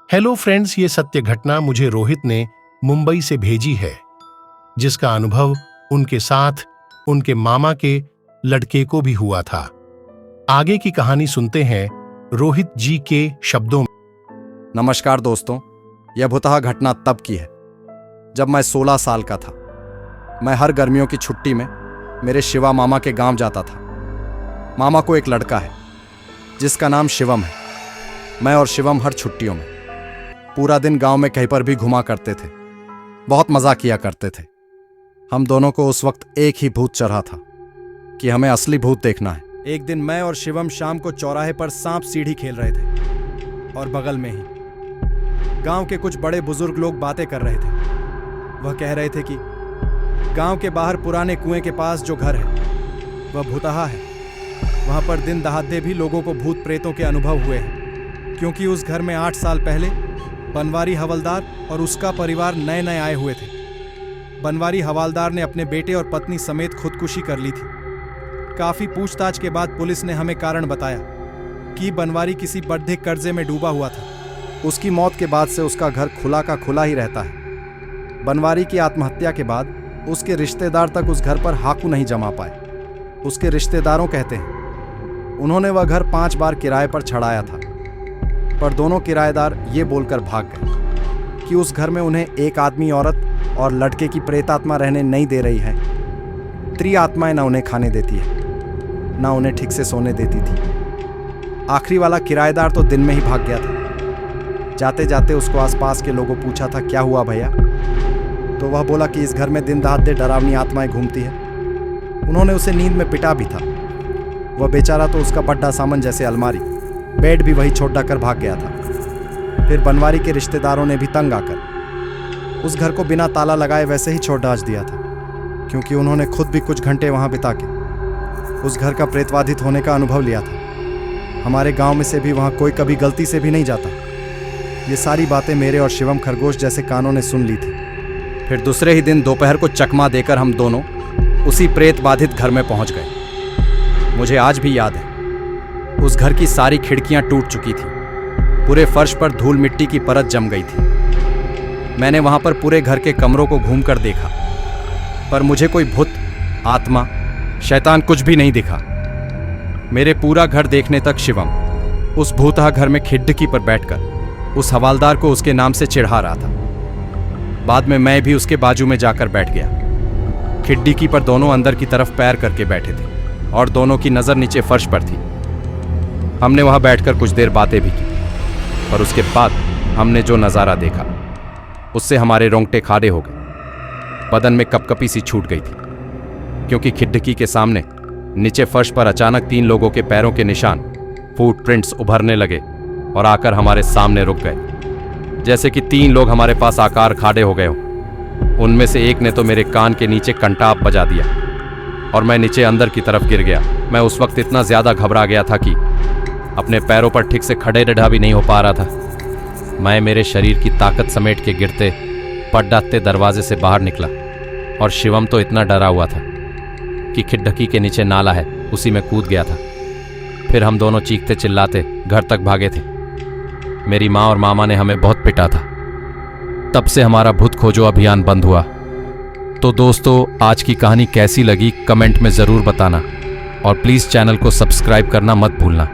Hello friends, ये सत्य घटना मुझे रोहित ने मुंबई से भेजी है, जिसका अनुभव उनके साथ उनके मामा के लड़के को भी हुआ था। आगे की कहानी सुनते हैं रोहित जी के शब्दों में। नमस्कार दोस्तों, यह भुतहा घटना तब की है जब मैं 16 साल का था। मैं हर गर्मियों की छुट्टी में मेरे शिवा मामा के गांव जाता था। मामा को एक लड़का है जिसका नाम शिवम है। मैं और शिवम हर छुट्टियों में पूरा दिन गांव में कहीं पर भी घुमा करते थे। बहुत मजा किया करते थे। हम दोनों को उस वक्त एक ही भूत चढ़ा था कि हमें असली भूत देखना है। एक दिन मैं और शिवम शाम को चौराहे पर सांप सीढ़ी खेल रहे थे और बगल में ही गांव के कुछ बड़े बुजुर्ग लोग बातें कर रहे थे। वह कह रहे थे कि गांव के बाहर पुराने कुएं के पास जो घर है वह भुतहा है। वहां पर दिन दहाड़े भी लोगों को भूत प्रेतों के अनुभव हुए हैं, क्योंकि उस घर में 8 साल पहले बनवारी हवलदार और उसका परिवार नए नए आए हुए थे। बनवारी हवलदार ने अपने बेटे और पत्नी समेत खुदकुशी कर ली थी। काफी पूछताछ के बाद पुलिस ने हमें कारण बताया कि बनवारी किसी बड़े कर्जे में डूबा हुआ था। उसकी मौत के बाद से उसका घर खुला का खुला ही रहता है। बनवारी की आत्महत्या के बाद उसके रिश्तेदार तक उस घर पर हाकू नहीं जमा पाए। उसके रिश्तेदारों कहते हैं उन्होंने वह घर 5 बार किराए पर छड़ाया था, पर दोनों किराएदार ये बोलकर भाग गए कि उस घर में उन्हें एक आदमी औरत और लड़के की प्रेतात्मा रहने नहीं दे रही है। त्रिआत्माएं न उन्हें खाने देती है, न उन्हें ठीक से सोने देती थी। आखिरी वाला किराएदार तो दिन में ही भाग गया था। जाते जाते उसको आसपास के लोगों पूछा था क्या हुआ भैया, तो वह बोला कि इस घर में दिन दहाड़े डरावनी आत्माएं घूमती है। उन्होंने उसे नींद में पिटा भी था। वह बेचारा तो उसका बड्डा सामान जैसे अलमारी, बेड भी वही छोड़ कर भाग गया था। फिर बनवारी के रिश्तेदारों ने भी तंग आकर उस घर को बिना ताला लगाए वैसे ही छोड़ डाल दिया था, क्योंकि उन्होंने खुद भी कुछ घंटे वहां बिता के उस घर का प्रेतबाधित होने का अनुभव लिया था। हमारे गांव में से भी वहां कोई कभी गलती से भी नहीं जाता। ये सारी बातें मेरे और शिवम खरगोश जैसे कानों ने सुन ली थी। फिर दूसरे ही दिन दोपहर को चकमा देकर हम दोनों उसी प्रेत बाधित घर में पहुंच गए। मुझे आज भी याद है, उस घर की सारी खिड़कियां टूट चुकी थी। पूरे फर्श पर धूल मिट्टी की परत जम गई थी। मैंने वहां पर पूरे घर के कमरों को घूमकर देखा, पर मुझे कोई भूत, आत्मा, शैतान कुछ भी नहीं दिखा। मेरे पूरा घर देखने तक शिवम उस भूतहा घर में खिड़की पर बैठकर उस हवालदार को उसके नाम से चिढ़ा रहा था। बाद में मैं भी उसके बाजू में जाकर बैठ गया। खिड़की पर दोनों अंदर की तरफ पैर करके बैठे थे और दोनों की नजर नीचे फर्श पर थी। हमने वहां बैठकर कुछ देर बातें भी की, पर उसके बाद हमने जो नज़ारा देखा उससे हमारे रोंगटे खड़े हो गए। बदन में कपकपी सी छूट गई थी, क्योंकि खिड़की के सामने नीचे फर्श पर अचानक 3 लोगों के पैरों के निशान, फुटप्रिंट्स उभरने लगे और आकर हमारे सामने रुक गए, जैसे कि 3 लोग हमारे पास आकार खड़े हो गए हो। उनमें से एक ने तो मेरे कान के नीचे कंटाप बजा दिया और मैं नीचे अंदर की तरफ गिर गया। मैं उस वक्त इतना ज़्यादा घबरा गया था कि अपने पैरों पर ठीक से खड़े रहा भी नहीं हो पा रहा था। मैं मेरे शरीर की ताकत समेट के गिरते पटडाते दरवाजे से बाहर निकला, और शिवम तो इतना डरा हुआ था कि खिड़की के नीचे नाला है, उसी में कूद गया था। फिर हम दोनों चीखते चिल्लाते घर तक भागे थे। मेरी माँ और मामा ने हमें बहुत पिटा था। तब से हमारा भूत खोजो अभियान बंद हुआ। तो दोस्तों, आज की कहानी कैसी लगी कमेंट में ज़रूर बताना, और प्लीज़ चैनल को सब्सक्राइब करना मत भूलना।